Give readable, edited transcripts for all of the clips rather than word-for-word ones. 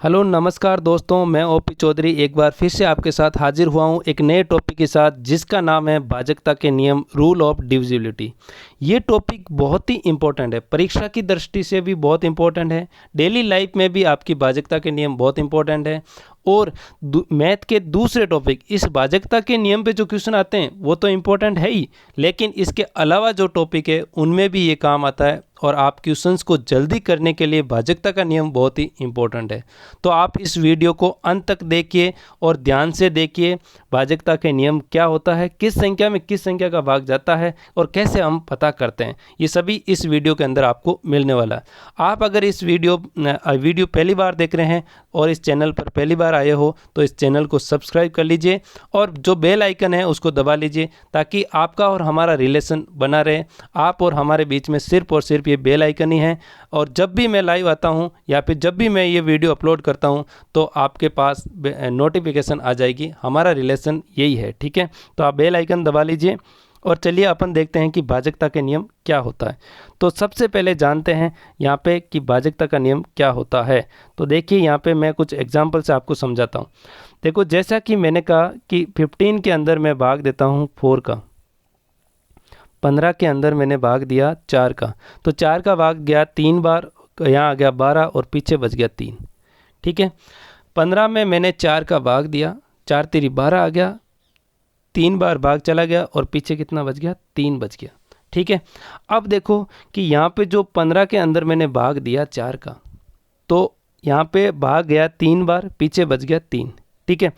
Hello नमस्कार दोस्तों, मैं ओपी चौधरी एक बार फिर से आपके साथ हाजिर हुआ हूं एक नए टॉपिक के साथ जिसका नाम है भाजकता के नियम, रूल ऑफ डिविजिबिलिटी। ये टॉपिक बहुत ही इंपॉर्टेंट है, परीक्षा की दृष्टि से भी बहुत इंपॉर्टेंट है, डेली लाइफ में भी आपकी भाजकता के नियम बहुत इंपॉर्टेंट है। और मैथ के दूसरे टॉपिक, इस भाजकता के नियम पे जो क्वेश्चन आते हैं वो तो इम्पोर्टेंट है ही, लेकिन इसके अलावा जो टॉपिक है उनमें भी ये काम आता है। और आप क्वेश्चंस को जल्दी करने के लिए भाजकता का नियम बहुत ही इम्पोर्टेंट है। तो आप इस वीडियो को अंत तक देखिए और ध्यान से देखिए भाजकता के नियम क्या होता है, किस संख्या में किस संख्या का भाग जाता है और कैसे हम पता करते हैं, ये सभी इस वीडियो के अंदर आपको मिलने वाला है। आप अगर इस वीडियो पहली बार देख रहे हैं और इस चैनल पर पहली बार आए हो तो इस चैनल को सब्सक्राइब कर लीजिए और जो बेल आइकन है उसको दबा लीजिए ताकि आपका और हमारा रिलेशन बना रहे। आप और हमारे बीच में सिर्फ और सिर्फ ये बेल आइकन ही है, और जब भी मैं लाइव आता हूँ या फिर जब भी मैं ये वीडियो अपलोड करता हूँ तो आपके पास नोटिफिकेशन आ जाएगी। हमारा रिलेशन यही है, ठीक है। तो आप बेल आइकन दबा लीजिए और चलिए अपन देखते हैं कि भाजकता के नियम क्या होता है। तो सबसे पहले जानते हैं यहाँ पे कि भाजकता का नियम क्या होता है। तो देखिए यहाँ पे मैं कुछ एग्जांपल से आपको समझाता हूँ। देखो, जैसा कि मैंने कहा कि 15 के अंदर मैं भाग देता हूँ 4 का, 15 के अंदर मैंने भाग दिया 4 का, तो 4 का भाग गया 3 बार, यहाँ आ गया 12 और पीछे बच गया 3, ठीक है। 15 में मैंने 4 का भाग दिया, 4 तिरी 12 आ गया, 3 बार भाग चला गया और पीछे कितना बच गया, 3 बच गया, ठीक है। अब देखो कि यहाँ पे जो 15 के अंदर मैंने भाग दिया 4 का, तो यहाँ पे भाग गया 3 बार, पीछे बच गया 3, ठीक है।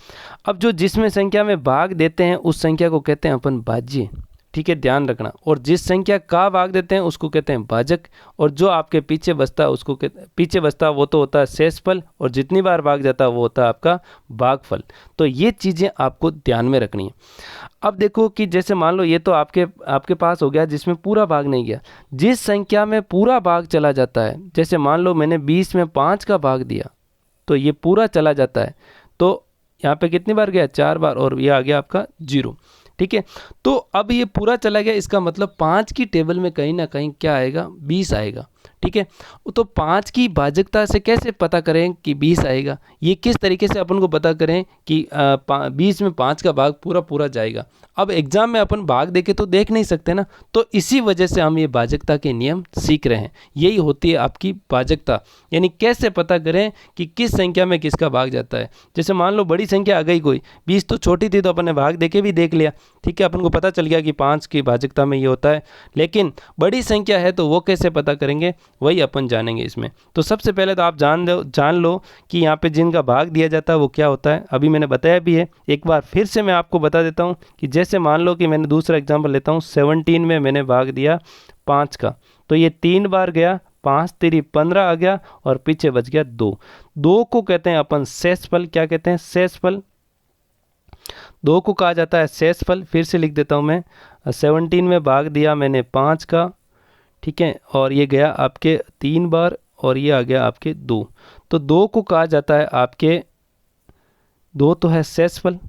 अब जो जिसमें संख्या में भाग देते हैं उस संख्या को कहते हैं अपन भाज्य, ठीक है, ध्यान रखना। और जिस संख्या का भाग देते हैं उसको कहते हैं भाजक, और जो आपके पीछे बचता है उसको पीछे बचता वो तो होता है शेषफल, और जितनी बार भाग जाता है वो होता है आपका भागफल। तो ये चीज़ें आपको ध्यान में रखनी है। अब देखो कि जैसे मान लो ये तो आपके पास हो गया जिसमें पूरा भाग नहीं गया। जिस संख्या में पूरा भाग चला जाता है, जैसे मान लो मैंने 20 में 5 का भाग दिया तो ये पूरा चला जाता है, तो यहाँ पे कितनी बार गया, 4 बार, और ये आ गया आपका 0, ठीक है। तो अब ये पूरा चला गया, इसका मतलब 5 की टेबल में कहीं ना कहीं क्या आएगा, 20 आएगा, ठीक है। तो 5 की भाजकता से कैसे पता करें कि 20 आएगा, ये किस तरीके से अपन को पता करें कि 20 में 5 का भाग पूरा पूरा जाएगा। अब एग्जाम में अपन भाग देके तो देख नहीं सकते ना, तो इसी वजह से हम ये भाजकता के नियम सीख रहे हैं। यही होती है आपकी भाजकता, यानी कैसे पता करें कि किस संख्या में किसका भाग जाता है। जैसे मान लो बड़ी संख्या आ गई कोई, 20 तो छोटी थी तो अपन ने भाग देके भी देख लिया, ठीक है, अपन को पता चल गया कि 5 की भाजकता में ये होता है। लेकिन बड़ी संख्या है तो वो कैसे पता करेंगे, वही अपन जानेंगे इसमें। तो सबसे पहले तो आप जान लो कि यहाँ पे जिनका भाग दिया जाता है वो क्या होता है। अभी मैंने बताया भी है, एक बार फिर से मैं आपको बता देता हूँ कि जैसे मान लो कि मैंने दूसरा एग्जाम्पल लेता हूँ, 17 में मैंने भाग दिया 5 का, तो ये 3 बार गया, 5 तिरी 15 आ गया और पीछे बच गया 2। 2 को कहते हैं अपन शेषफल। क्या कहते हैं, शेषफल। 2 को कहा जाता है शेषफल। फिर से लिख देता हूँ मैं, 17 में भाग दिया मैंने 5 का, ठीक है, और ये गया आपके 3 बार और ये आ गया आपके 2। तो 2 को कहा जाता है आपके, 2 तो है शेषफल,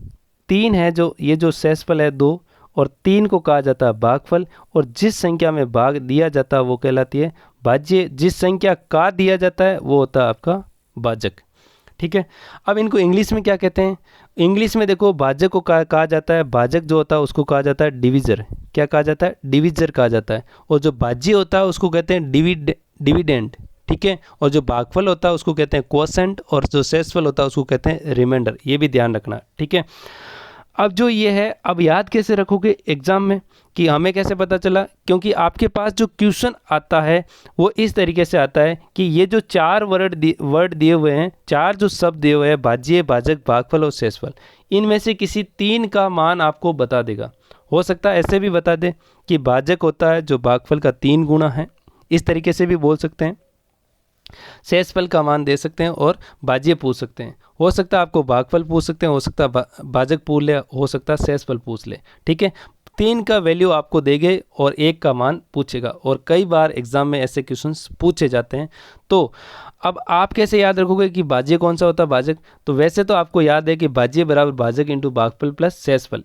3 है जो ये जो शेषफल है 2, और 3 को कहा जाता है भागफल। और जिस संख्या में भाग दिया जाता है वो कहलाती है भाज्य, जिस संख्या का दिया जाता है वो होता है आपका भाजक, ठीक है। अब इनको इंग्लिश में क्या कहते हैं, इंग्लिश में देखो भाजक को कहा जाता है, भाजक जो होता है उसको कहा जाता है डिविजर। क्या कहा जाता है, डिविजर कहा जाता है। और जो भाज्य होता है उसको कहते हैं डिविडेंड, ठीक है। और जो भागफल होता है उसको कहते हैं क्वोशेंट, और जो शेषफल होता है उसको कहते हैं रिमाइंडर। ये भी ध्यान रखना, ठीक है। अब जो ये है, अब याद कैसे रखोगे एग्जाम में कि हमें कैसे पता चला, क्योंकि आपके पास जो क्वेश्चन आता है वो इस तरीके से आता है कि ये जो 4 वर्ड दिए हुए हैं, 4 जो शब्द दिए हुए हैं, भाज्य, भाजक, भागफल और शेषफल, इनमें से किसी 3 का मान आपको बता देगा। हो सकता है ऐसे भी बता दे कि भाजक होता है जो भागफल का 3 गुना है, इस तरीके से भी बोल सकते हैं। शेषफल का मान दे सकते हैं और भाज्य पूछ सकते हैं। हो सकता है आपको भागफल पूछ सकते हैं, हो सकता है भाजक पूछ ले, हो सकता है शेषफल पूछ ले, ठीक है। 3 का वैल्यू आपको देंगे और 1 का मान पूछेगा, और कई बार एग्जाम में ऐसे क्वेश्चंस पूछे जाते हैं। तो अब आप कैसे याद रखोगे कि भाज्य कौन सा होता है भाजक? तो वैसे तो आपको याद है कि भाज्य बराबर भाजक इंटू भागफल प्लस शेषफल,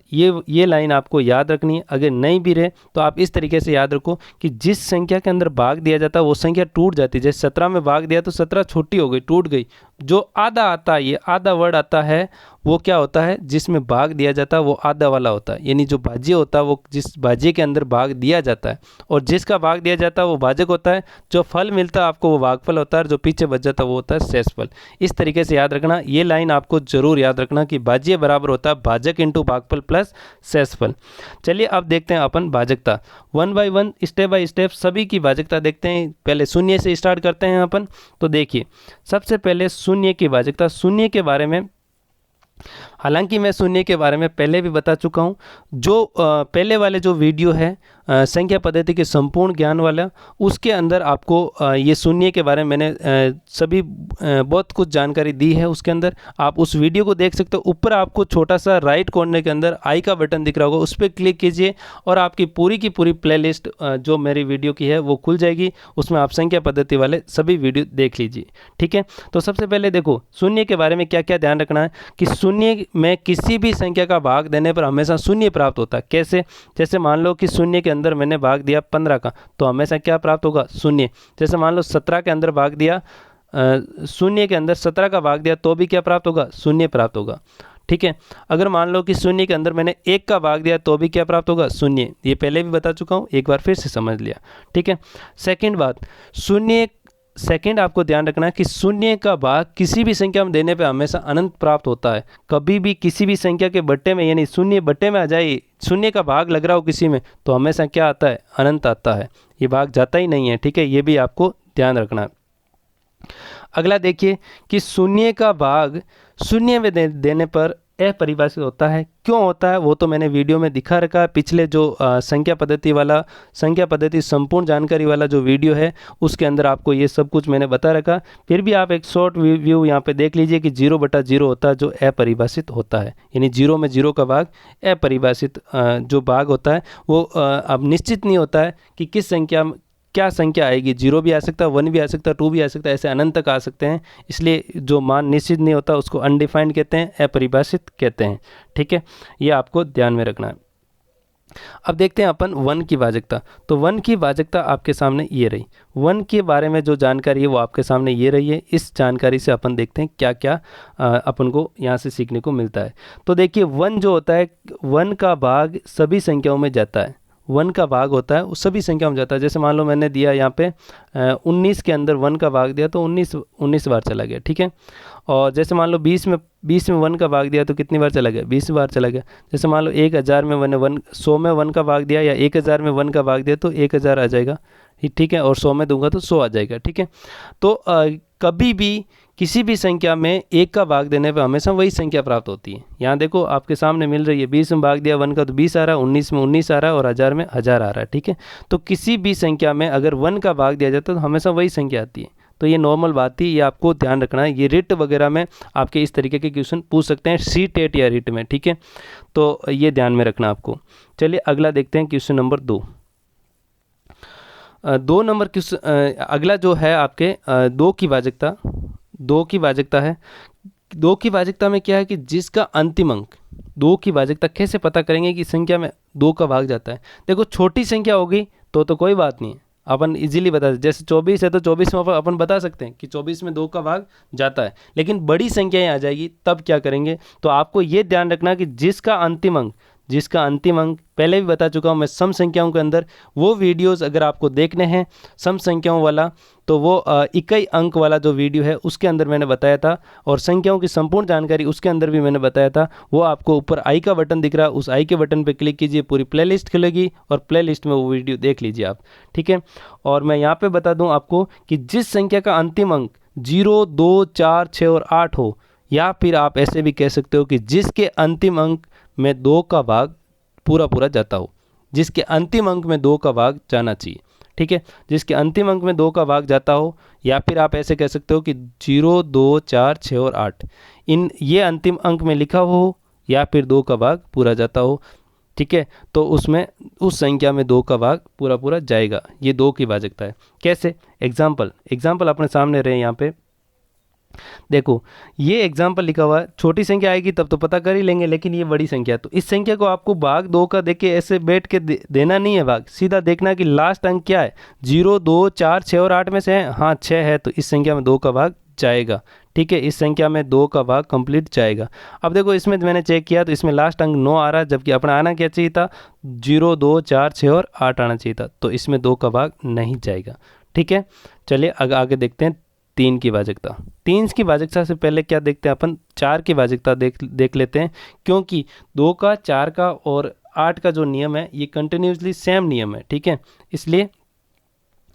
ये लाइन आपको याद रखनी है। अगर नहीं भी रहे तो आप इस तरीके से याद रखो कि जिस संख्या के अंदर भाग दिया जाता है वो संख्या टूट जाती है। जैसे 17 में भाग दिया तो 17 छोटी हो गई, टूट गई। जो आधा आता है, ये आधा वर्ड आता है, वो क्या होता है? जिसमें भाग दिया जाता है वो आधा वाला होता है, यानी जो भाज्य होता है वो जिस भाज्य के अंदर भाग दिया जाता है, और जिसका भाग दिया जाता है वो भाजक होता है। जो फल मिलता है आपको वो भागफल होता है, और जो पीछे बच जाता है वो होता है शेषफल। इस तरीके से याद रखना, ये लाइन आपको जरूर याद रखना कि भाज्य बराबर होता है भाजक इंटू भागफल प्लस शेषफल। चलिए अब देखते हैं अपन भाजकता, 1 बाय 1 स्टेप बाय स्टेप सभी की भाजकता देखते हैं। पहले शून्य से स्टार्ट करते हैं अपन। तो देखिए सबसे पहले शून्य की भाजकता। शून्य के बारे में, हालांकि मैं शून्य के बारे में पहले भी बता चुका हूँ। जो पहले वाले जो वीडियो है संख्या पद्धति के संपूर्ण ज्ञान वाला, उसके अंदर आपको ये शून्य के बारे में मैंने सभी बहुत कुछ जानकारी दी है। उसके अंदर आप उस वीडियो को देख सकते हो। ऊपर आपको छोटा सा राइट कॉर्नर के अंदर आई का बटन दिख रहा होगा, उस पर क्लिक कीजिए और आपकी पूरी की पूरी प्लेलिस्ट जो मेरी वीडियो की है वो खुल जाएगी। उसमें आप संख्या पद्धति वाले सभी वीडियो देख लीजिए, ठीक है। तो सबसे पहले देखो शून्य के बारे में क्या क्या ध्यान रखना है कि शून्य में किसी भी संख्या का भाग देने पर हमेशा शून्य प्राप्त होता है। कैसे? जैसे मान लो कि शून्य के अंदर मैंने भाग दिया 15 का, तो हमेशा क्या प्राप्त होगा? शून्य। जैसे मान लो 17 के अंदर भाग दिया, शून्य के अंदर 17 का भाग दिया तो भी क्या प्राप्त होगा? शून्य प्राप्त होगा, ठीक है। अगर मान लो कि शून्य के अंदर मैंने 1 का भाग दिया तो भी क्या प्राप्त होगा? शून्य। ये पहले भी बता चुका हूँ, एक बार फिर से समझ लिया, ठीक है। सेकंड बात, सेकंड आपको ध्यान रखना है कि शून्य का भाग किसी भी संख्या में देने पे हमेशा अनंत प्राप्त होता है। कभी भी किसी भी संख्या के बट्टे में, यानी शून्य बट्टे में आ जाए, शून्य का भाग लग रहा हो किसी में, तो हमेशा क्या आता है? अनंत आता है। ये भाग जाता ही नहीं है, ठीक है। ये भी आपको ध्यान रखना है। अगला देखिए कि शून्य का भाग शून्य में देने पर अपरिभाषित होता है। क्यों होता है वो तो मैंने वीडियो में दिखा रखा है। पिछले जो संख्या पद्धति संपूर्ण जानकारी वाला जो वीडियो है उसके अंदर आपको ये सब कुछ मैंने बता रखा। फिर भी आप एक शॉर्ट व्यू यहाँ पे देख लीजिए कि 0/0 होता है जो अपरिभाषित होता है, यानी 0 में 0 का भाग अपरिभाषित जो भाग होता है वो अब निश्चित नहीं होता है कि किस संख्या क्या संख्या आएगी। 0 भी आ सकता है, 1 भी आ सकता है, 2 भी आ सकता है, ऐसे अनंत तक आ सकते हैं। इसलिए जो मान निश्चित नहीं होता उसको अनडिफाइंड कहते हैं, अपरिभाषित कहते हैं, ठीक है। ये आपको ध्यान में रखना है। अब देखते हैं अपन 1 की भाजकता। तो 1 की भाजकता आपके सामने ये रही। 1 के बारे में जो जानकारी है वो आपके सामने ये रही है। इस जानकारी से अपन देखते हैं क्या क्या अपन को यहाँ से सीखने को मिलता है। तो देखिए 1 जो होता है, 1 का भाग सभी संख्याओं में जाता है। 1 का भाग होता है वो सभी संख्या में जाता है। जैसे मान लो मैंने दिया यहाँ पे 19 के अंदर 1 का भाग दिया तो 19 बार चला गया, ठीक है। और जैसे मान लो 20 में 1 का भाग दिया तो कितनी बार चला गया? 20 बार चला गया। जैसे मान लो 1000 में मैंने 100 में 1 का भाग दिया या 1000 में 1 का भाग दिया तो 1000 आ जाएगा, ठीक है। और 100 में दूंगा तो 100 आ जाएगा, ठीक है। तो कभी भी किसी भी संख्या में 1 का भाग देने पर हमेशा वही संख्या प्राप्त होती है। यहाँ देखो आपके सामने मिल रही है, 20 में भाग दिया 1 का तो 20 आ रहा है, 19 में 19 आ रहा है और 1000 में 1000 आ रहा है, ठीक है। तो किसी भी संख्या में अगर 1 का भाग दिया जाता है तो हमेशा वही संख्या आती है। तो ये नॉर्मल बात थी, ये आपको ध्यान रखना है। ये रिट वगैरह में आपके इस तरीके के क्वेश्चन पूछ सकते हैं, सी-टेट या रिट में, ठीक है। तो ये ध्यान में रखना आपको। चलिए अगला देखते हैं क्वेश्चन नंबर 2। 2 नंबर क्वेश्चन अगला जो है आपके 2 की भाजकता। 2 की भाजकता है। 2 की भाजकता में क्या है कि जिसका अंतिम अंक, 2 की भाजकता कैसे पता करेंगे कि संख्या में 2 का भाग जाता है? देखो छोटी संख्या होगी तो कोई बात नहीं है, अपन इजीली बता सकते। जैसे 24 है तो 24 में अपन बता सकते हैं कि 24 में 2 का भाग जाता है। लेकिन बड़ी संख्याएं आ जाएगी तब क्या करेंगे? तो आपको ये ध्यान रखना कि जिसका अंतिम अंक पहले भी बता चुका हूँ मैं सम संख्याओं के अंदर। वो वीडियोस अगर आपको देखने हैं सम संख्याओं वाला तो वो इकाई अंक वाला जो वीडियो है उसके अंदर मैंने बताया था, और संख्याओं की संपूर्ण जानकारी उसके अंदर भी मैंने बताया था। वो आपको ऊपर आई का बटन दिख रहा है, उस आई के बटन पे क्लिक कीजिए, पूरी प्लेलिस्ट खुलेगी और प्लेलिस्ट में वो वीडियो देख लीजिए आप, ठीक है। और मैं यहाँ पे बता दूँ आपको कि जिस संख्या का अंतिम अंक 0, 2, 4, 6 और 8 हो, या फिर आप ऐसे भी कह सकते हो कि जिसके अंतिम अंक में 2 का भाग पूरा जाता हो, जिसके अंतिम अंक में 2 का भाग जाना चाहिए, ठीक है। जिसके अंतिम अंक में 2 का भाग जाता हो, या फिर आप ऐसे कह सकते हो कि 0, 2, 4, 6 और 8 ये अंतिम अंक में लिखा हो, या फिर 2 का भाग पूरा जाता हो, ठीक है, तो उसमें उस संख्या में 2 का भाग पूरा पूरा जाएगा। ये 2 की भाजकता है। कैसे? एग्जाम्पल अपने सामने रहे यहाँ पे। देखो ये एग्जाम्पल लिखा हुआ है, छोटी संख्या आएगी तब तो पता कर ही लेंगे, लेकिन ये बड़ी संख्या है, तो इस संख्या को आपको भाग 2 का देख के ऐसे बैठ के देना नहीं है भाग, सीधा देखना है कि लास्ट अंक क्या है, 0, 2, 4, 6 और 8 में से है, हाँ 6 है, तो इस संख्या में 2 का भाग जाएगा। ठीक है, इस संख्या में 2 का भाग कंप्लीट जाएगा। अब देखो इसमें मैंने चेक किया तो इसमें लास्ट अंक 9 आ रहा है, जबकि अपना आना क्या चाहिए था, 0, 2, 4, 6 और 8 आना चाहिए था, तो इसमें 2 का भाग नहीं जाएगा। ठीक है, चलिए आगे देखते हैं 3 की भाजकता। 3 की भाजकता से पहले क्या देखते हैं अपन, 4 की भाजकता देख लेते हैं, क्योंकि 2 का, 4 का और 8 का जो नियम है ये कंटिन्यूसली सेम नियम है। ठीक है, इसलिए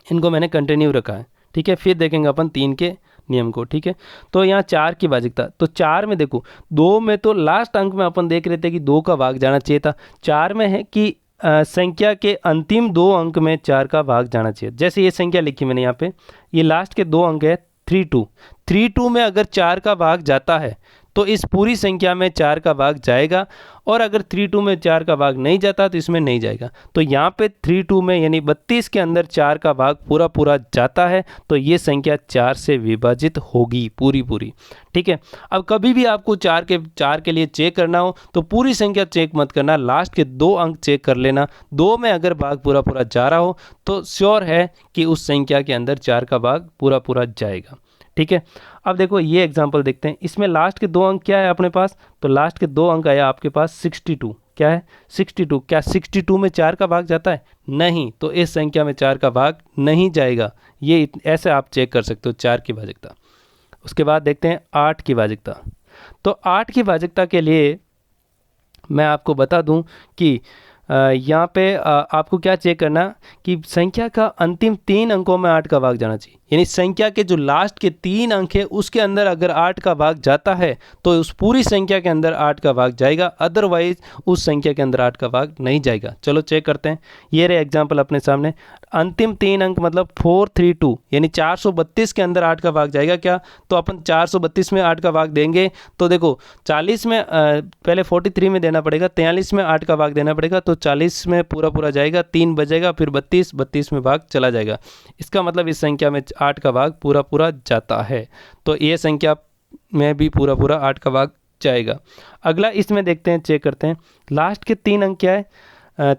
इनको मैंने कंटिन्यू रखा है। ठीक है, फिर देखेंगे अपन 3 के नियम को। ठीक है, तो यहाँ 4 की भाजकता, तो 4 में देखो 2 में तो लास्ट अंक में अपन देख रहे थे कि 2 का भाग जाना चाहिए था, 4 में है कि संख्या के अंतिम 2 अंक में 4 का भाग जाना चाहिए। जैसे ये संख्या लिखी मैंने यहाँ पे, ये लास्ट के 2 अंक है 3 में अगर 4 का भाग जाता है तो इस पूरी संख्या में 4 का भाग जाएगा, और अगर 3 में 4 का भाग नहीं जाता तो इसमें नहीं जाएगा। तो यहाँ पे 3 में यानी 32 के अंदर 4 का भाग पूरा पूरा जाता है, तो ये संख्या 4 से विभाजित होगी पूरी। ठीक है, अब कभी भी आपको 4 के लिए चेक करना हो तो पूरी संख्या चेक मत करना, लास्ट के 2 अंक चेक कर लेना। 2 में अगर भाग पूरा पूरा जा रहा हो तो श्योर है कि उस संख्या के अंदर 4 का भाग पूरा पूरा जाएगा। ठीक है, अब देखो ये एग्जाम्पल देखते हैं, इसमें लास्ट के 2 अंक क्या है अपने पास, तो लास्ट के 2 अंक आया आपके पास 62। क्या है 62? क्या 62 में 4 का भाग जाता है? नहीं, तो इस संख्या में 4 का भाग नहीं जाएगा। ये ऐसे आप चेक कर सकते हो 4 की भाजकता। उसके बाद देखते हैं 8 की भाजकता। तो 8 की भाजकता के लिए मैं आपको बता दूं कि यहाँ पे आपको क्या चेक करना कि संख्या का अंतिम 3 अंकों में 8 का भाग जाना चाहिए, यानी संख्या के जो लास्ट के 3 अंक है उसके अंदर अगर 8 का भाग जाता है तो उस पूरी संख्या के अंदर 8 का भाग जाएगा, अदरवाइज उस संख्या के अंदर 8 का भाग नहीं जाएगा। चलो चेक करते हैं, ये रहे एग्जाम्पल अपने सामने। अंतिम 3 अंक मतलब 432 यानी 432 के अंदर 8 का भाग जाएगा क्या, तो अपन 432 में 8 का भाग देंगे तो देखो 40 में पहले 43 में देना पड़ेगा, 43 में 8 का भाग देना पड़ेगा, तो 40 में पूरा जाएगा, 3 बचेगा, फिर 32 में भाग चला जाएगा। इसका मतलब इस संख्या में 8 का भाग पूरा जाता है, तो ये संख्या में भी पूरा 8 का भाग जाएगा। अगला इसमें देखते हैं, चेक करते हैं, लास्ट के 3 अंक क्या है,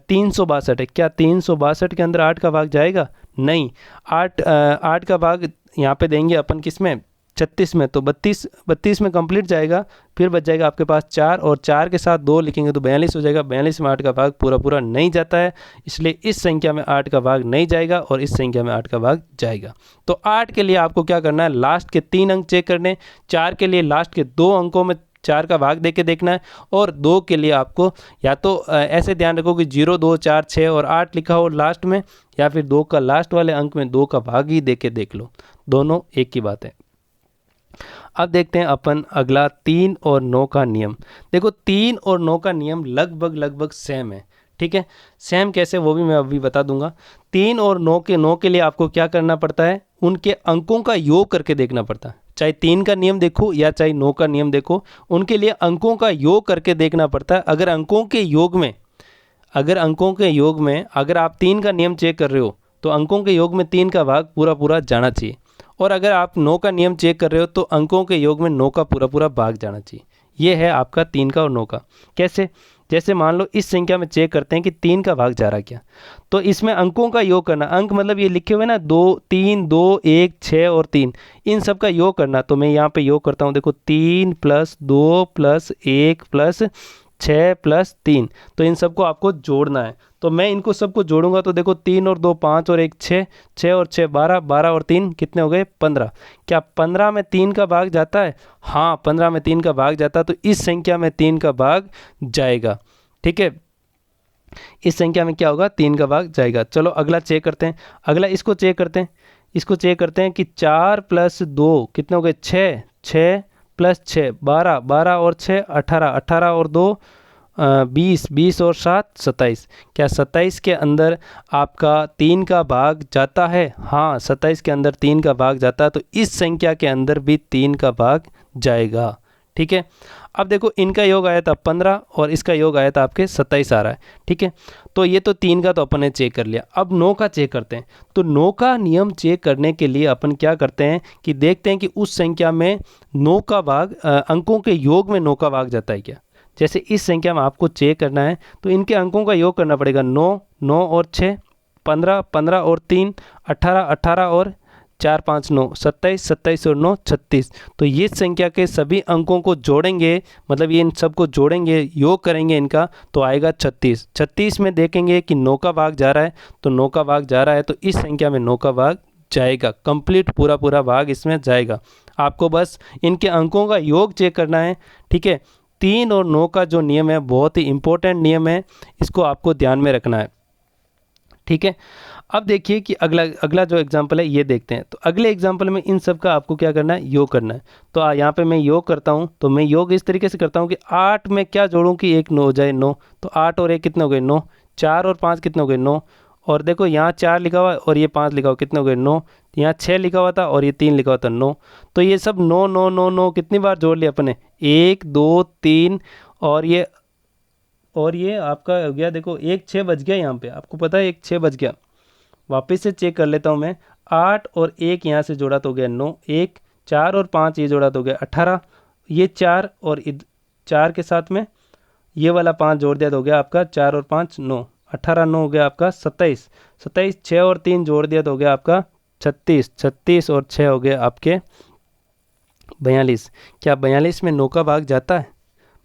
362 है। क्या 362 के अंदर 8 का भाग जाएगा? नहीं, 8 का भाग यहाँ पे देंगे अपन किस में, 36 में, तो 32 में कंप्लीट जाएगा, फिर बच जाएगा आपके पास 4, और 4 के साथ 2 लिखेंगे तो 42 हो जाएगा। 42 में 8 का भाग पूरा नहीं जाता है, इसलिए इस संख्या में 8 का भाग नहीं जाएगा और इस संख्या में 8 का भाग जाएगा। तो 8 के लिए आपको क्या करना है, लास्ट के 3 अंक चेक करने, 4 के लिए लास्ट के 2 अंकों में 4 का भाग देके देखना है, और 2 के लिए आपको या तो ऐसे ध्यान रखो कि 0, 2, 4, 6 और 8 लिखा हो लास्ट में, या फिर 2 का लास्ट वाले अंक में 2 का भाग ही देके देख लो, दोनों एक ही बात है। अब देखते हैं अपन अगला 3 और 9 का नियम। देखो 3 और 9 का नियम लगभग सेम है। ठीक है, सेम कैसे वो भी मैं अभी बता दूंगा। 3 और 9 के लिए आपको क्या करना पड़ता है, उनके अंकों का योग करके देखना पड़ता है। चाहे 3 का नियम देखो या चाहे 9 का नियम देखो, उनके लिए अंकों का योग करके देखना पड़ता है। अगर अंकों के योग में अगर आप 3 का नियम चेक कर रहे हो तो अंकों के योग में 3 का भाग पूरा जाना चाहिए, और अगर आप 9 का नियम चेक कर रहे हो तो अंकों के योग में 9 का पूरा भाग जाना चाहिए। ये है आपका 3 का और 9 का। कैसे? जैसे मान लो इस संख्या में चेक करते हैं कि 3 का भाग जा रहा क्या, तो इसमें अंकों का योग करना, अंक मतलब ये लिखे हुए ना 2, 3, 2, 1, 6 और 3, इन सब का योग करना। तो मैं यहाँ पे योग करता हूँ, देखो 3 + 2 + 1 + 6 + 3, तो इन सबको आपको जोड़ना है। तो मैं इनको सबको जोड़ूंगा तो देखो 3 और 2 5 और 1 6, 6 और 6 12, 12 और 3 कितने हो गए 15। क्या 15 में 3 का भाग जाता है? हाँ, 15 में 3 का भाग जाता है, तो इस संख्या में 3 का भाग जाएगा। ठीक है, इस संख्या में क्या होगा, 3 का भाग जाएगा। चलो अगला चेक करते हैं, अगला इसको चेक करते हैं कि 4 + 2 कितने हो गए 6, 6 + 6 12, 12 और 6 18, 18 और 2 20, 20 और 7 27। क्या 27 के अंदर आपका 3 का भाग जाता है? हाँ, 27 के अंदर 3 का भाग जाता है, तो इस संख्या के अंदर भी 3 का भाग जाएगा। ठीक है। अब देखो इनका योग आया था 15 और इसका योग आया था आपके 27 आ रहा है, ठीक है। तो ये तो 3 का तो अपन ने चेक कर लिया, अब 9 का चेक करते हैं। तो 9 का नियम चेक करने के लिए अपन क्या करते हैं कि देखते हैं कि उस संख्या में 9 का भाग अंकों के योग में 9 का भाग जाता है क्या। जैसे इस संख्या में आपको चेक करना है तो इनके अंकों का योग करना पड़ेगा 9, 9 और 6, 15, 15 और 3, 18, 18 और 4, 5, 9, 27, 27 और 9, 36। तो ये संख्या के सभी अंकों को जोड़ेंगे, मतलब ये इन सब को जोड़ेंगे, योग करेंगे इनका, तो आएगा 36। 36 में देखेंगे कि 9 का भाग जा रहा है, तो 9 का भाग जा रहा है, तो इस संख्या में 9 का भाग जाएगा, कंप्लीट पूरा पूरा भाग इसमें जाएगा। आपको बस इनके अंकों का योग चेक करना है, ठीक है। 3 और 9 का जो नियम है बहुत ही इंपॉर्टेंट नियम है, इसको आपको ध्यान में रखना है, ठीक है। अब देखिए कि अगला जो एग्जाम्पल है ये देखते हैं। तो अगले एग्जाम्पल में इन सब का आपको क्या करना है, योग करना है। तो यहाँ पे मैं योग करता हूँ, तो मैं योग इस तरीके से करता हूँ कि 8 में क्या जोड़ूँ कि 1 9 हो जाए 9। तो 8 और 1 कितने हो गए 9, 4 और 5 कितने हो गए 9, और देखो यहाँ 4 लिखा हुआ और ये 5 लिखा हुआ, कितने हो गए 9। यहाँ 6 लिखा हुआ था और ये 3 लिखा हुआ था 9। तो ये सब 9 9 9 9 कितनी बार जोड़ लिया अपने, 1 2 3 और ये आपका हो गया, देखो 1 6 बज गया यहाँ पे, आपको पता है 1 6 बज गया। वापस से चेक कर लेता हूँ मैं, 8 और 1 यहाँ से जोड़ा तो हो गया 9, 1 4 और 5 ये जोड़ा तो हो गया 18, ये 4 और 4 के साथ में ये वाला 5 जोड़ दिया तो हो गया आपका 4 और 5 9, 18 9 हो गया आपका 27, 27 6 और 3 जोड़ दिया तो हो गया आपका 36, 36 और 6 हो गया आपके 42। क्या 42 में 9 का भाग जाता है,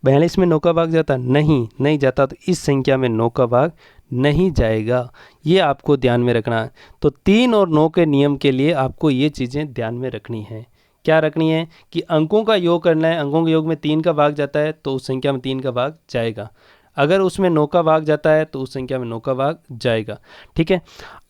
42 में 9 का भाग जाता नहीं जाता, तो इस संख्या में 9 का भाग नहीं जाएगा, ये आपको ध्यान में रखना है। तो 3 और 9 के नियम के लिए आपको ये चीज़ें ध्यान में रखनी है। क्या रखनी है कि अंकों का योग करना है, अंकों के योग में 3 का भाग जाता है तो उस संख्या में 3 का भाग जाएगा, अगर उसमें 9 का भाग जाता है तो उस संख्या में 9 का भाग जाएगा, ठीक है।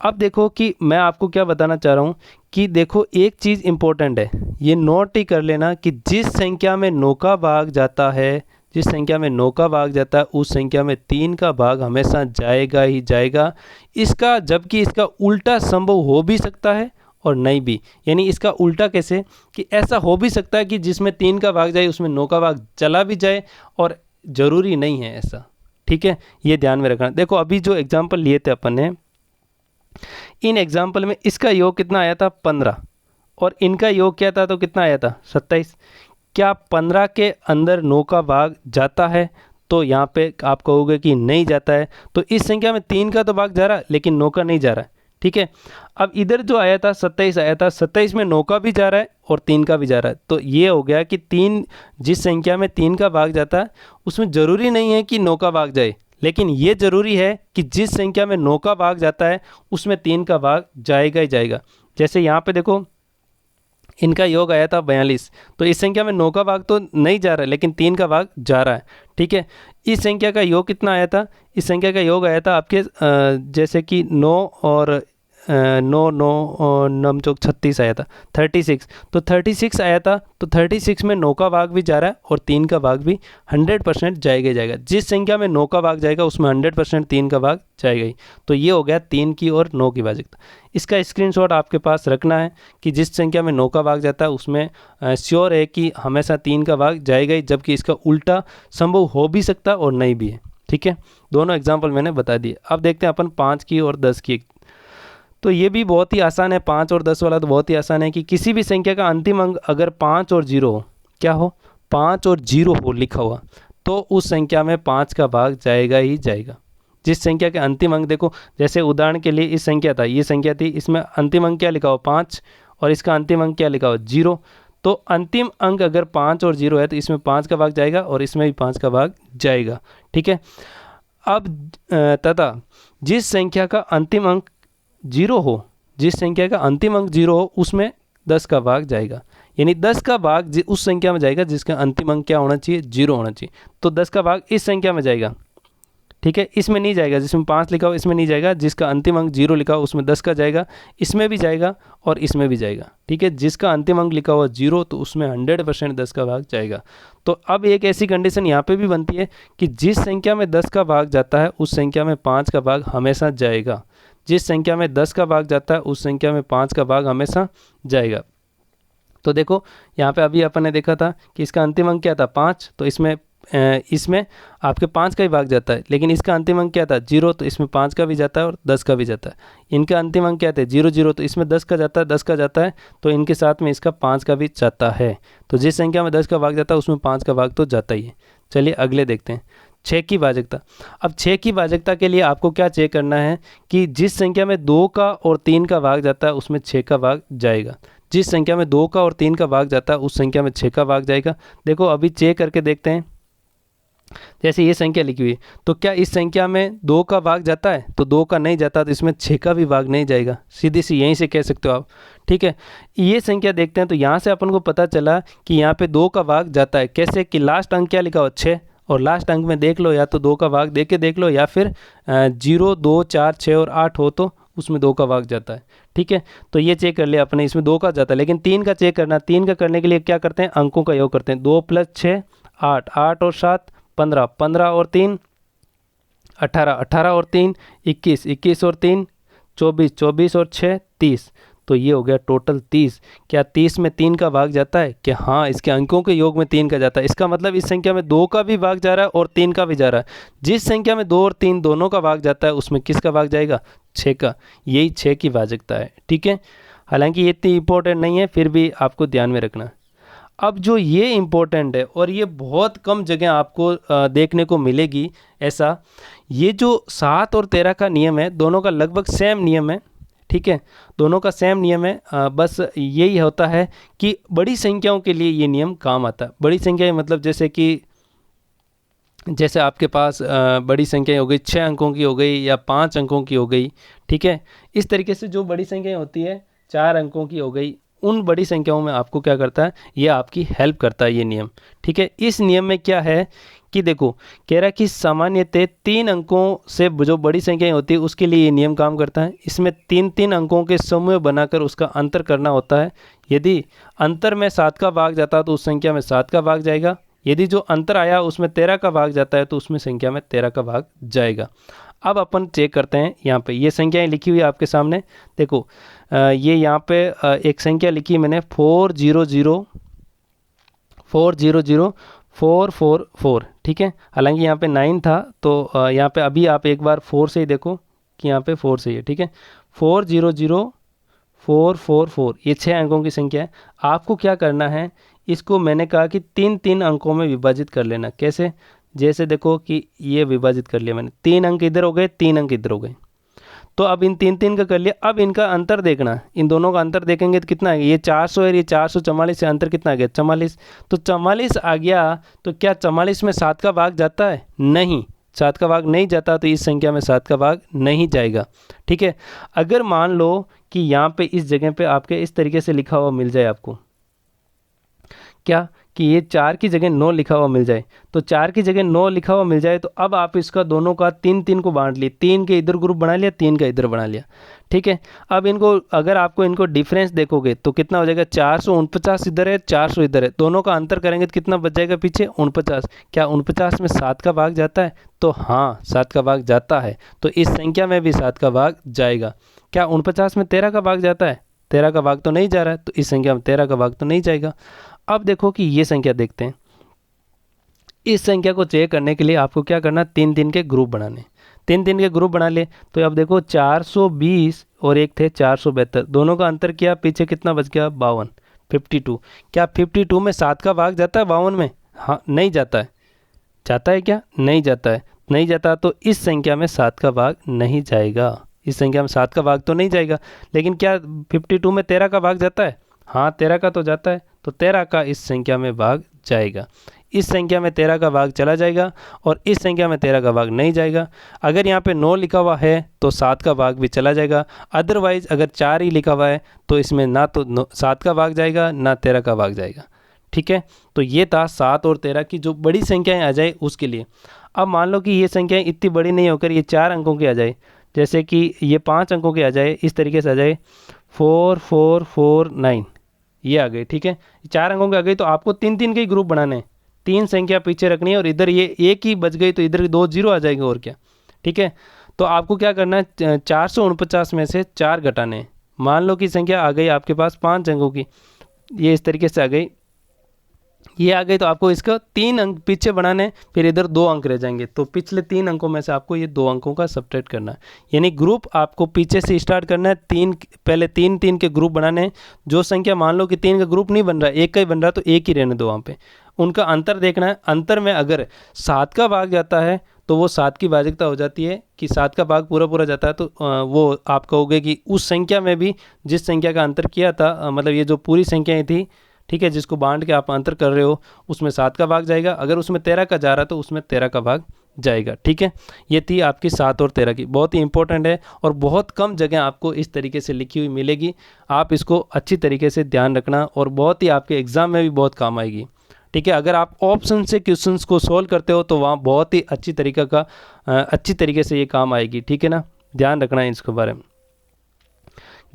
अब देखो कि मैं आपको क्या बताना चाह रहा हूँ कि देखो एक चीज़ इंपॉर्टेंट है, ये नोट ही कर लेना कि जिस संख्या में 9 का भाग जाता है, जिस संख्या में 9 का भाग जाता है उस संख्या में 3 का भाग हमेशा जाएगा ही जाएगा। इसका जबकि इसका उल्टा संभव हो भी सकता है और नहीं भी, यानी इसका उल्टा कैसे कि ऐसा हो भी सकता है कि जिसमें 3 का भाग जाए उसमें 9 का भाग चला भी जाए, और ज़रूरी नहीं है ऐसा, ठीक है। ये ध्यान में रखना। देखो अभी जो एग्जाम्पल लिए थे अपन ने, इन एग्जाम्पल में इसका योग कितना आया था 15 और इनका योग क्या था तो कितना आया था 27। क्या 15 के अंदर 9 का भाग जाता है, तो यहाँ पे आप कहोगे कि नहीं जाता है। तो इस संख्या में 3 का तो भाग जा रहा है लेकिन 9 का नहीं जा रहा है, ठीक है। अब इधर जो आया था 27 आया था, 27 में 9 का भी जा रहा है और 3 का भी जा रहा है। तो ये हो गया कि 3, जिस संख्या में 3 का भाग जाता है उसमें ज़रूरी नहीं है कि 9 का भाग जाए, लेकिन ये ज़रूरी है कि जिस संख्या में 9 का भाग जाता है उसमें 3 का भाग जाएगा ही जाएगा। जैसे यहाँ पे देखो इनका योग आया था 42, तो इस संख्या में 9 का भाग तो नहीं जा रहा है लेकिन 3 का भाग जा रहा है, ठीक है। इस संख्या का योग कितना आया था, इस संख्या का योग आया था आपके जैसे कि 9 और 9 9 और 9 चौक 36 आया था 36। तो 36 आया था, तो 36 में 9 का भाग भी जा रहा है और 3 का भाग भी 100% जाएगा ही जाएगा। जिस संख्या में 9 का भाग जाएगा उसमें 100% 3 का भाग जाएगा ही। तो ये हो गया 3 की और 9 की भाजकता। इसका स्क्रीनशॉट आपके पास रखना है कि जिस संख्या में 9 का भाग जाता है उसमें श्योर है कि हमेशा 3 का भाग जाएगा ही, जबकि इसका उल्टा संभव हो भी सकता है और नहीं भी है, ठीक है। दोनों एग्जाम्पल मैंने बता दिए। अब देखते हैं अपन 5 की और 10 की। तो ये भी बहुत ही आसान है, 5 और 10 वाला तो बहुत ही आसान है कि किसी भी संख्या का अंतिम अंक अगर 5 और 0 हो, क्या हो 5 और 0 हो लिखा हुआ, तो उस संख्या में 5 का भाग जाएगा ही जाएगा। जिस संख्या के अंतिम अंक देखो, जैसे उदाहरण के लिए इस संख्या था, ये संख्या थी, इसमें अंतिम अंक क्या लिखा हो 5 और इसका अंतिम अंक क्या लिखा हो 0। तो अंतिम अंक अगर 5 और 0 है तो इसमें 5 का भाग जाएगा और इसमें भी 5 का भाग जाएगा, ठीक है। अब तथा जिस संख्या का अंतिम अंक 0 हो, जिस संख्या का अंतिम अंक 0 हो उसमें 10 का भाग जाएगा, यानी 10 का भाग उस संख्या में जाएगा जिसका अंतिम अंक क्या होना चाहिए 0 होना चाहिए। तो 10 का भाग इस संख्या में जाएगा, ठीक है। इसमें नहीं जाएगा, जिसमें 5 लिखा हो इसमें नहीं जाएगा, जिसका अंतिम अंक 0 लिखा हो उसमें 10 का जाएगा, इसमें भी जाएगा और इसमें भी जाएगा, ठीक है। जिसका अंतिम अंक लिखा हुआ 0 तो उसमें 100% 10 का भाग जाएगा। तो अब एक ऐसी कंडीशन यहाँ पे भी बनती है कि जिस संख्या में 10 का भाग जाता है उस संख्या में 5 का भाग हमेशा जाएगा। जिस संख्या में 10 का भाग जाता है उस संख्या में 5 का भाग हमेशा जाएगा। तो देखो यहाँ पे अभी अपन ने देखा था कि इसका अंतिम अंक क्या था 5, तो इसमें आपके 5 का ही भाग जाता है, लेकिन इसका अंतिम अंक क्या था 0, तो इसमें 5 का भी जाता है और 10 का भी जाता है। इनका अंतिम अंक क्या थे 0 0, तो इसमें 10 का जाता है, 10 का जाता है, तो इनके साथ में इसका 5 का भी जाता है। तो जिस संख्या में 10 का भाग जाता है उसमें 5 का भाग तो जाता ही है। चलिए अगले देखते हैं 6 की भाजकता। अब 6 की भाजकता के लिए आपको क्या चेक करना है कि जिस संख्या में 2 का और 3 का भाग जाता है उसमें 6 का भाग जाएगा। जिस संख्या में 2 का और 3 का भाग जाता है उस संख्या में 6 का भाग जाएगा। देखो अभी चेक करके देखते हैं, जैसे ये संख्या लिखी हुई है, तो क्या इस संख्या में 2 का भाग जाता है? तो 2 का नहीं जाता, तो इसमें 6 का भी भाग नहीं जाएगा। सीधी सी यहीं से कह सकते हो आप, ठीक है। ये संख्या देखते हैं तो यहाँ से अपन को पता चला कि यहाँ पे 2 का भाग जाता है। कैसे कि लास्ट अंक क्या लिखा हुआ 6, और लास्ट अंक में देख लो या तो 2 का भाग दे के देख लो, या फिर 0 2 4 6 और 8 हो तो उसमें 2 का भाग जाता है, ठीक है। तो ये चेक कर लिया अपने, इसमें 2 का जाता है, लेकिन 3 का चेक करना। 3 का करने के लिए क्या करते हैं, अंकों का योग करते हैं। 2 + 6 8, 8 और 7 15, 15 और 3 18, 18 और 3 21, 21 और 3 24, 24 और 6 30। तो ये हो गया टोटल 30। क्या 30 में 3 का भाग जाता है? कि हाँ, इसके अंकों के योग में 3 का जाता है। इसका मतलब इस संख्या में 2 का भी भाग जा रहा है और 3 का भी जा रहा है। जिस संख्या में 2 और 3 दोनों का भाग जाता है उसमें किसका भाग जाएगा? 6 का। यही 6 की भाजकता है, ठीक है। हालांकि ये इतनी इंपॉर्टेंट नहीं है, फिर भी आपको ध्यान में रखना। अब जो ये इम्पोर्टेंट है और ये बहुत कम जगह आपको देखने को मिलेगी ऐसा, ये जो 7 और 13 का नियम है, दोनों का लगभग सेम नियम है, ठीक है। दोनों का सेम नियम है, बस यही होता है कि बड़ी संख्याओं के लिए ये नियम काम आता है। बड़ी संख्याएं मतलब जैसे आपके पास बड़ी संख्याएं हो गई 6 अंकों की हो गई या 5 अंकों की हो गई, ठीक है। इस तरीके से जो बड़ी संख्याएं होती है 4 अंकों की हो गई, उन बड़ी संख्याओं में आपको क्या करता है, ये आपकी हेल्प करता है ये नियम, ठीक है। इस नियम में क्या है कि देखो, कह रहा है कि सामान्यतः 3 अंकों से जो बड़ी संख्याएं होती है उसके लिए ये नियम काम करता है। इसमें 3-3 अंकों के समूह बनाकर उसका अंतर करना होता है। यदि अंतर में 7 का भाग जाता है तो उस संख्या में 7 का भाग जाएगा। यदि जो अंतर आया उसमें 13 का भाग जाता है तो उसमें संख्या में 13 का भाग जाएगा। अब अपन चेक करते हैं, यहाँ पे ये संख्याएं लिखी हुई है आपके सामने। देखो ये यहाँ पे एक संख्या लिखी मैंने 400,444, ठीक है। हालांकि यहाँ पे 9 था, तो यहाँ पे अभी आप एक बार 4 से ही देखो कि यहाँ पे 4 से ही है, ठीक है। 400,444, ये 6 अंकों की संख्या है। आपको क्या करना है, इसको मैंने कहा कि 3-3 अंकों में विभाजित कर लेना। कैसे? जैसे देखो कि ये विभाजित कर लिया मैंने, 3 अंक इधर हो गए, 3 अंक इधर हो गए, तो अब इन 3-3 का कर लिया। अब इनका अंतर देखना, इन दोनों का अंतर देखेंगे तो कितना है, ये 400 है, ये 444 से अंतर कितना आ गया 44। तो 44 आ गया, तो क्या 44 में 7 का भाग जाता है? नहीं, 7 का भाग नहीं जाता, तो इस संख्या में 7 का भाग नहीं जाएगा, ठीक है। अगर मान लो कि यहाँ पे इस जगह पे आपके इस तरीके से लिखा हुआ मिल जाए आपको, क्या कि ये 4 की जगह 9 लिखा हुआ मिल जाए, तो 4 की जगह 9 लिखा हुआ मिल जाए, तो अब आप इसका दोनों का 3-3 को बांट लिए, 3 के इधर ग्रुप बना लिया, 3 का इधर बना लिया, ठीक है। अब इनको अगर आपको इनको डिफरेंस देखोगे तो कितना हो जाएगा, 449 इधर है, 400 इधर है, दोनों का अंतर करेंगे तो कितना बच जाएगा पीछे 49। क्या 49 में 7 का भाग जाता है? तो हाँ, 7 का भाग जाता है, तो इस संख्या में भी 7 का भाग जाएगा। क्या 49 में 13 का भाग जाता है? 13 का भाग तो नहीं जा रहा है, तो इस संख्या में 13 का भाग तो नहीं जाएगा। अब देखो कि ये संख्या देखते हैं, इस संख्या को चेक करने के लिए आपको क्या करना, 3-3 के ग्रुप बनाने। 3-3 के ग्रुप बना लिए, तो अब देखो 420 और एक थे 472, दोनों का अंतर किया, पीछे कितना बच गया 52, 52। क्या 52 में 7 का भाग जाता है 52 में? हाँ, नहीं जाता है। जाता है क्या? नहीं जाता है, नहीं जाता, तो इस संख्या में 7 का भाग नहीं जाएगा। इस संख्या में 7 का भाग तो नहीं जाएगा, लेकिन क्या 52 में 13 का भाग जाता है? हाँ, 13 का तो जाता है, तो 13 का इस संख्या में भाग जाएगा। इस संख्या में 13 का भाग चला जाएगा और इस संख्या में 13 का भाग नहीं जाएगा। अगर यहाँ पे 9 लिखा हुआ है तो 7 का भाग भी चला जाएगा। अदरवाइज़ अगर 4 ही लिखा हुआ है तो इसमें ना तो 7 का भाग जाएगा ना 13 का भाग जाएगा, ठीक है। तो ये था 7 और 13 की जो बड़ी संख्याएँ आ जाए उसके लिए। अब मान लो कि ये संख्याएँ इतनी बड़ी नहीं होकर ये 4 अंकों की आ जाए, जैसे कि ये 5 अंकों की आ जाए, इस तरीके से आ जाए 4449, ये आ गई, ठीक है। 4 अंकों की आ गई, तो आपको 3-3 के ही ग्रुप बनाने हैं, 3 संख्या पीछे रखनी है और इधर ये एक ही बच गई तो इधर 2 जीरो आ जाएंगे और क्या, ठीक है। तो आपको क्या करना है, 449 में से 4 घटाने हैं। मान लो कि संख्या आ गई आपके पास 5 अंकों की, ये इस तरीके से आ गई, ये आ गई। तो आपको इसका 3 अंक पीछे बढ़ाने, फिर इधर 2 अंक रह जाएंगे, तो पिछले 3 अंकों में से आपको ये 2 अंकों का सब्ट्रैक्ट करना है। यानी ग्रुप आपको पीछे से स्टार्ट करना है, पहले 3 के ग्रुप बनाने हैं। जो संख्या मान लो कि 3 का ग्रुप नहीं बन रहा, एक का ही बन रहा, तो एक ही रहने दो वहाँ पे। उनका अंतर देखना है। अंतर में अगर 7 का भाग जाता है तो वो 7 की भाजकता हो जाती है कि 7 का भाग पूरा पूरा जाता है, तो वो आप कहोगे कि उस संख्या में भी जिस संख्या का अंतर किया था, मतलब ये जो पूरी संख्याएं थी, ठीक है, जिसको बांट के आप अंतर कर रहे हो, उसमें 7 का भाग जाएगा। अगर उसमें 13 का जा रहा है तो उसमें 13 का भाग जाएगा। ठीक है, ये थी आपकी 7 और 13 की, बहुत ही इंपॉर्टेंट है और बहुत कम जगह आपको इस तरीके से लिखी हुई मिलेगी। आप इसको अच्छी तरीके से ध्यान रखना और बहुत ही आपके एग्ज़ाम में भी बहुत काम आएगी। ठीक है, अगर आप ऑप्शन से क्वेश्चंस को सोल्व करते हो तो वहाँ बहुत ही अच्छी तरीके से ये काम आएगी। ठीक है ना, ध्यान रखना है इसके बारे में।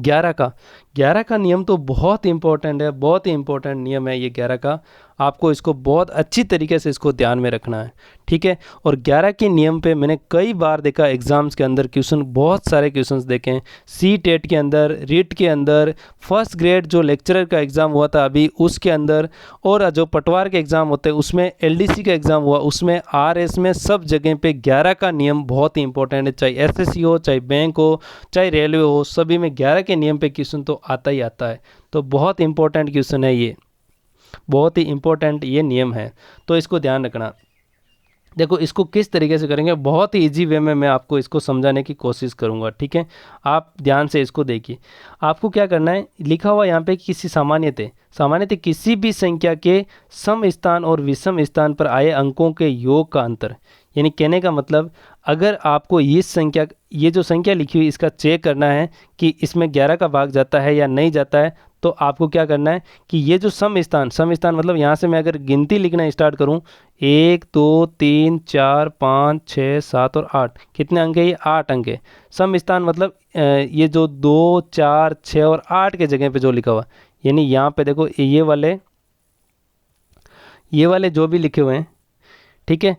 11 का नियम तो बहुत इंपॉर्टेंट है, बहुत ही इंपॉर्टेंट नियम है ये 11 का। आपको इसको बहुत अच्छी तरीके से इसको ध्यान में रखना है। ठीक है, और 11 के नियम पे मैंने कई बार देखा एग्ज़ाम्स के अंदर क्वेश्चन, बहुत सारे क्वेश्चंस देखे हैं, सी टेट के अंदर, रीट के अंदर, फर्स्ट ग्रेड जो लेक्चरर का एग्ज़ाम हुआ था अभी उसके अंदर, और जो पटवार के एग्ज़ाम होते हैं उसमें, एलडीसी का एग्ज़ाम हुआ उसमें, आरएस में, सब जगह पे 11 का नियम बहुत ही इंपॉर्टेंट है। चाहे एसएससी हो, चाहे बैंक हो, चाहे रेलवे हो, सभी में 11 के नियम पे क्वेश्चन तो आता ही आता है। तो बहुत इंपॉर्टेंट क्वेश्चन है ये, बहुत ही इंपॉर्टेंट ये नियम है, तो इसको ध्यान रखना। देखो इसको किस तरीके से करेंगे, बहुत ही इजी वे में मैं आपको इसको समझाने की कोशिश करूंगा। ठीक है, आप ध्यान से इसको देखिए। आपको क्या करना है, लिखा हुआ यहाँ पे किसी सामान्यतः किसी भी संख्या के सम स्थान और विषम स्थान पर आए अंकों के योग का अंतर। यानी कहने का मतलब, अगर आपको ये जो संख्या लिखी हुई इसका चेक करना है कि इसमें 11 का भाग जाता है या नहीं जाता है, तो आपको क्या करना है कि ये जो सम स्थान मतलब यहाँ से मैं अगर गिनती लिखना स्टार्ट करूँ, 1 2 3 4 5 6 7 और 8, कितने अंक है ये, 8 अंक है। सम स्थान मतलब ये जो 2 4 6 और 8 के जगह पे जो लिखा हुआ, यानी यहाँ पे देखो ये वाले जो भी लिखे हुए हैं, ठीक है,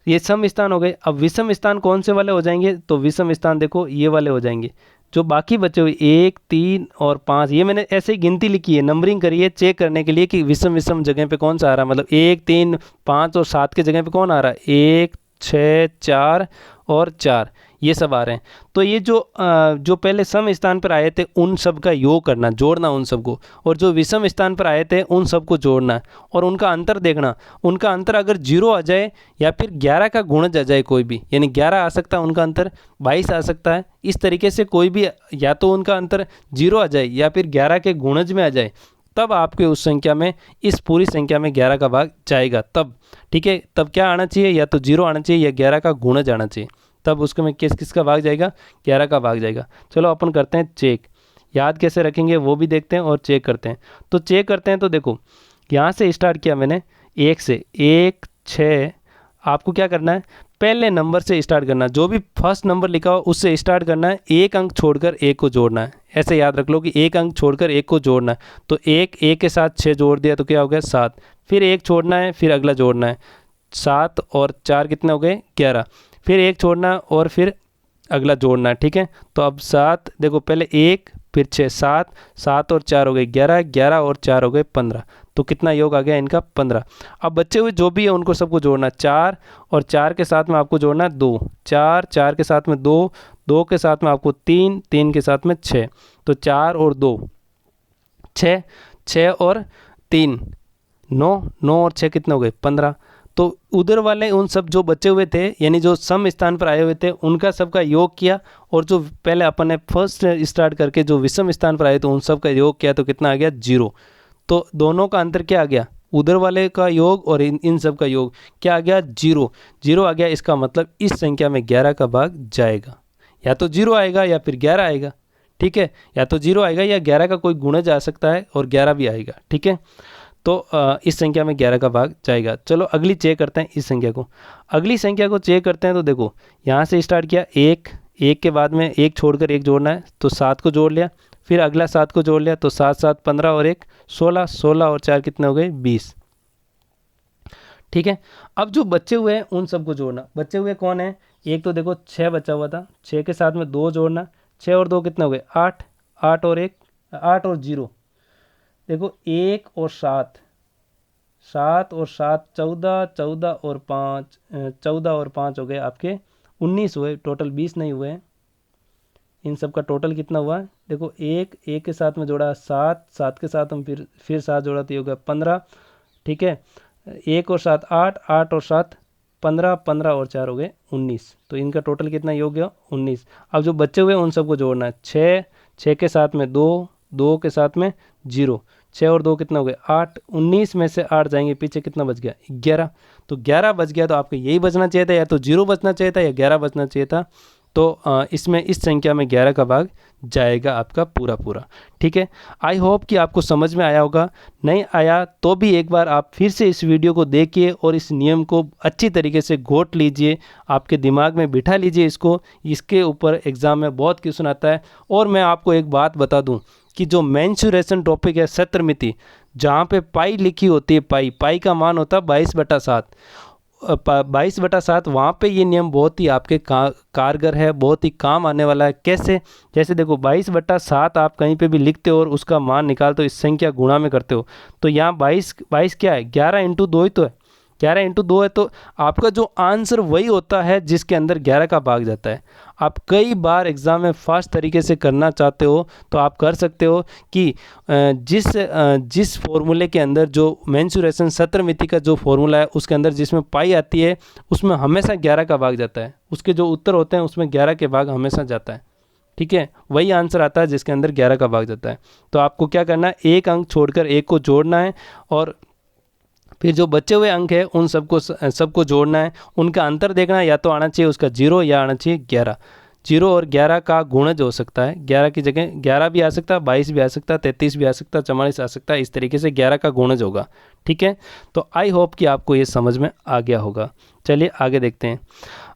ये सम स्थान हो गए। अब विषम स्थान कौन से वाले हो जाएंगे, तो विषम स्थान देखो ये वाले हो जाएंगे। जो बाकी बचे हुए 1 3 और 5, ये मैंने ऐसे ही गिनती लिखी है, नंबरिंग करी है चेक करने के लिए कि विषम जगह पे कौन सा आ रहा है। मतलब 1 3 5 और 7 के जगह पे कौन आ रहा है, 1 6 4 और 4, ये सब आ रहे हैं। तो ये जो पहले सम स्थान पर आए थे उन सब का योग करना, जोड़ना उन सबको, और जो विषम स्थान पर आए थे उन सबको जोड़ना है और उनका अंतर देखना। उनका अंतर अगर 0 आ जाए या फिर 11 का गुणज आ जाए कोई भी, यानी 11 आ सकता है उनका अंतर, 22 आ सकता है, इस तरीके से कोई भी, या तो उनका अंतर 0 आ जाए या फिर 11 के गुणज में आ जाए, तब आपके उस संख्या में, इस पूरी संख्या में 11 का भाग जाएगा तब। ठीक है, तब क्या आना चाहिए, या तो 0 आना चाहिए या 11 का गुणज आना चाहिए, तब उसके में किसका भाग जाएगा, 11 का भाग जाएगा। चलो अपन करते हैं चेक, याद कैसे रखेंगे वो भी देखते हैं और चेक करते हैं। तो चेक करते हैं, तो देखो यहाँ से स्टार्ट किया मैंने 1 से, 1 6, आपको क्या करना है, पहले नंबर से स्टार्ट करना, जो भी फर्स्ट नंबर लिखा हो उससे स्टार्ट करना है, एक अंक छोड़कर एक को जोड़ना है। ऐसे याद रख लो कि एक अंक छोड़कर एक को जोड़ना है। तो एक के साथ 6 जोड़ दिया तो क्या हो गया, 7, फिर एक छोड़ना है, फिर अगला जोड़ना है, 7 और 4 कितने हो गए, 11, फिर एक छोड़ना है और फिर अगला जोड़ना है। ठीक है, तो अब 7, देखो पहले 1 फिर 6, 7 और 4 हो गए 11, 11 और 4 हो गए 15, तो कितना योग आ गया इनका, 15। अब बचे हुए जो भी है उनको सबको जोड़ना, 4 और 4 के साथ में आपको जोड़ना 2, 4 के साथ में 2, 2 के साथ में आपको 3, 3 के साथ में 6, तो 4 और 2 6, 6 और 3 9, 9 और 6 कितने हो गए, 15। तो उधर वाले उन सब जो बचे हुए थे, यानी जो सम स्थान पर आए हुए थे, उनका सबका योग किया, और जो पहले अपन ने फर्स्ट स्टार्ट करके जो विषम स्थान पर आए तो उन सब का योग किया, तो कितना आ गया, 0। तो दोनों का अंतर क्या आ गया, उधर वाले का योग और इन सब का योग क्या आ गया, 0 0 आ गया। इसका मतलब इस संख्या में 11 का भाग जाएगा, या तो 0 आएगा या फिर 11 आएगा। ठीक है, या तो 0 आएगा या 11 का कोई गुणज आ सकता है और 11 भी आएगा। ठीक है, तो इस संख्या में 11 का भाग जाएगा। चलो अगली चेक करते हैं इस संख्या को, अगली संख्या को चेक करते हैं। तो देखो यहाँ से स्टार्ट किया, 1 के बाद में 1 छोड़कर 1 जोड़ना है, तो 7 को जोड़ लिया, फिर अगला 7 को जोड़ लिया, तो 7 7 15 और 1 16, 16 और 4 कितने हो गए, 20। ठीक है, अब जो बच्चे हुए हैं उन सबको जोड़ना। बच्चे हुए कौन है, एक तो देखो 6 बचा हुआ था, 6 के साथ में 2 जोड़ना, 6 और 2 कितने हो गए, 8, 8 और 1 8 और 0 देखो 1 और 7, 7 और 7 14, 14 और 5 14 और 5 हो गए आपके 19 हुए, टोटल 20 नहीं हुए। इन सब का टोटल कितना हुआ? देखो एक के साथ में जोड़ा 7, 7 के साथ हम फिर 7 जोड़ा तो ये होगा 15, ठीक है। 1 और 7 8, 8 और 7 15, 15 और 4 हो गए 19। तो इनका टोटल कितना ये हो गया 19। अब जो बच्चे हुए उन सबको जोड़ना है। 6, 6 के साथ में 2, 2 के साथ में 0, 6 और 2 कितना हो गया 8। 19 में से 8 जाएंगे पीछे, कितना बच गया 11। तो 11 बच गया, तो आपको यही बचना चाहिए था, या तो 0 बचना चाहिए था या 11 बचना चाहिए था। तो इसमें इस संख्या में 11 का भाग जाएगा आपका पूरा पूरा, ठीक है। आई होप कि आपको समझ में आया होगा। नहीं आया तो भी एक बार आप फिर से इस वीडियो को देखिए और इस नियम को अच्छी तरीके से घोट लीजिए, आपके दिमाग में बिठा लीजिए इसको। इसके ऊपर एग्ज़ाम में बहुत क्वेश्चन आता है। और मैं आपको एक बात बता दूं कि जो मेंसुरेशन टॉपिक है, सत्रमिति, जहाँ पे पाई लिखी होती है, पाई का मान होता है 22/7, 22/7, वहाँ पे ये नियम बहुत ही आपके कारगर है, बहुत ही काम आने वाला है। कैसे? जैसे देखो 22/7 आप कहीं पे भी लिखते हो और उसका मान निकालते हो, इस संख्या गुणा में करते हो, तो यहाँ 22 क्या है, 11 × 2 ही तो है, 11 × 2 है। तो आपका जो आंसर वही होता है जिसके अंदर 11 का भाग जाता है। आप कई बार एग्ज़ाम में फास्ट तरीके से करना चाहते हो तो आप कर सकते हो कि जिस फॉर्मूले के अंदर, जो मेंसुरेशन सत्रमिति का जो फॉर्मूला है उसके अंदर जिसमें पाई आती है उसमें हमेशा 11 का भाग जाता है। उसके जो उत्तर होते हैं उसमें 11 के भाग हमेशा जाता है, ठीक है। वही आंसर आता है जिसके अंदर 11 का भाग जाता है। तो आपको क्या करना है, एक अंक छोड़कर एक को जोड़ना है और फिर जो बचे हुए अंक है उन सबको जोड़ना है। उनका अंतर देखना है, या तो आना चाहिए उसका 0 या आना चाहिए 11। 0 और 11 का गुणज हो सकता है, 11 की जगह 11 भी आ सकता है, 22 भी आ सकता है, 33 भी आ सकता है, 44 आ सकता है। इस तरीके से 11 का गुणज होगा, ठीक है। तो आई होप कि आपको ये समझ में आ गया होगा। चलिए आगे देखते हैं।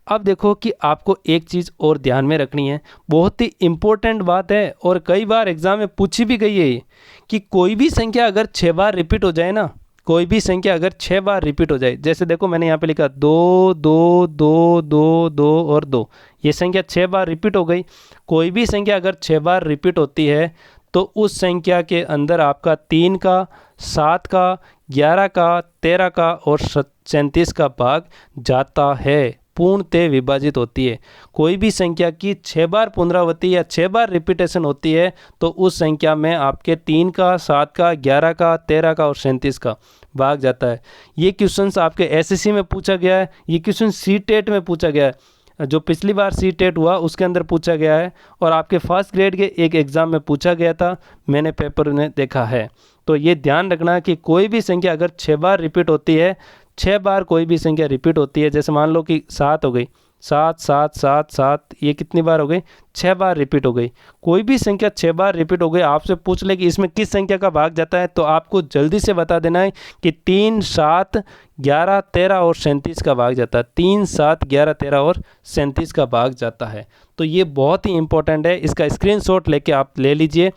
अब देखो कि आपको एक चीज़ और ध्यान में रखनी है, बहुत ही इम्पोर्टेंट बात है और कई बार एग्जाम में पूछी भी गई है कि कोई भी संख्या अगर 6 बार रिपीट हो जाए ना, कोई भी संख्या अगर 6 बार रिपीट हो जाए, जैसे देखो मैंने यहाँ पे लिखा 2 2 2 2 2 और 2, ये संख्या 6 बार रिपीट हो गई। कोई भी संख्या अगर 6 बार रिपीट होती है तो उस संख्या के अंदर आपका 3 का, 7 का, 11 का, 13 का और 37 का भाग जाता है, पूर्णतः विभाजित होती है। कोई भी संख्या की 6 बार पुनरावृत्ति या 6 बार रिपीटेशन होती है तो उस संख्या में आपके 3 का, 7 का, 11 का, 13 का और 37 का भाग जाता है। ये क्वेश्चंस आपके एसएससी में पूछा गया है, ये क्वेश्चन सीटेट में पूछा गया है, जो पिछली बार सीटेट हुआ उसके अंदर पूछा गया है, और आपके फर्स्ट ग्रेड के एक एग्ज़ाम में पूछा गया था, मैंने पेपर में देखा है। तो ये ध्यान रखना कि कोई भी संख्या अगर 6 बार रिपीट होती है, 6 बार कोई भी संख्या रिपीट होती है, जैसे मान लो कि 7 हो गई, 7 7 7 7, ये कितनी बार हो गई, 6 बार रिपीट हो गई। कोई भी संख्या 6 बार रिपीट हो गई, आपसे पूछ ले कि इसमें किस संख्या का भाग जाता है, तो आपको जल्दी से बता देना है कि 3 7 11 13 और 37 का भाग जाता है। 3 7 11 13 और 37 का भाग जाता है। तो ये बहुत ही इंपॉर्टेंट है, इसका स्क्रीनशॉट लेके आप ले लीजिए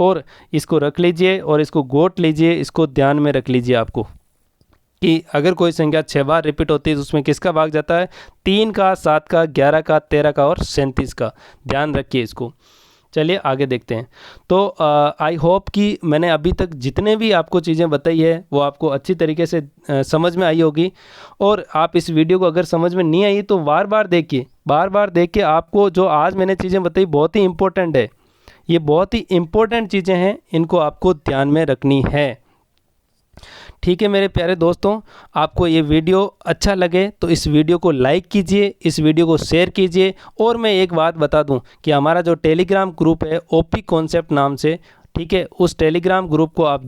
और इसको रख लीजिए और इसको गोट लीजिए, इसको ध्यान में रख लीजिए आपको कि अगर कोई संख्या 6 बार रिपीट होती है तो उसमें किसका भाग जाता है, 3 का, 7 का, 11 का, 13 का और 37 का। ध्यान रखिए इसको। चलिए आगे देखते हैं। तो आई होप कि मैंने अभी तक जितने भी आपको चीज़ें बताई है वो आपको अच्छी तरीके से समझ में आई होगी। और आप इस वीडियो को अगर समझ में नहीं आई तो बार बार देखिए, बार बार देख के आपको जो आज मैंने चीज़ें बताई बहुत ही इंपॉर्टेंट है, ये बहुत ही इंपॉर्टेंट चीज़ें हैं, इनको आपको ध्यान में रखनी है। ठीक है मेरे प्यारे दोस्तों, आपको ये वीडियो अच्छा लगे तो इस वीडियो को लाइक कीजिए, इस वीडियो को शेयर कीजिए। और मैं एक बात बता दूं कि हमारा जो टेलीग्राम ग्रुप है ओपी कॉन्सेप्ट नाम से, ठीक है, उस टेलीग्राम ग्रुप को आप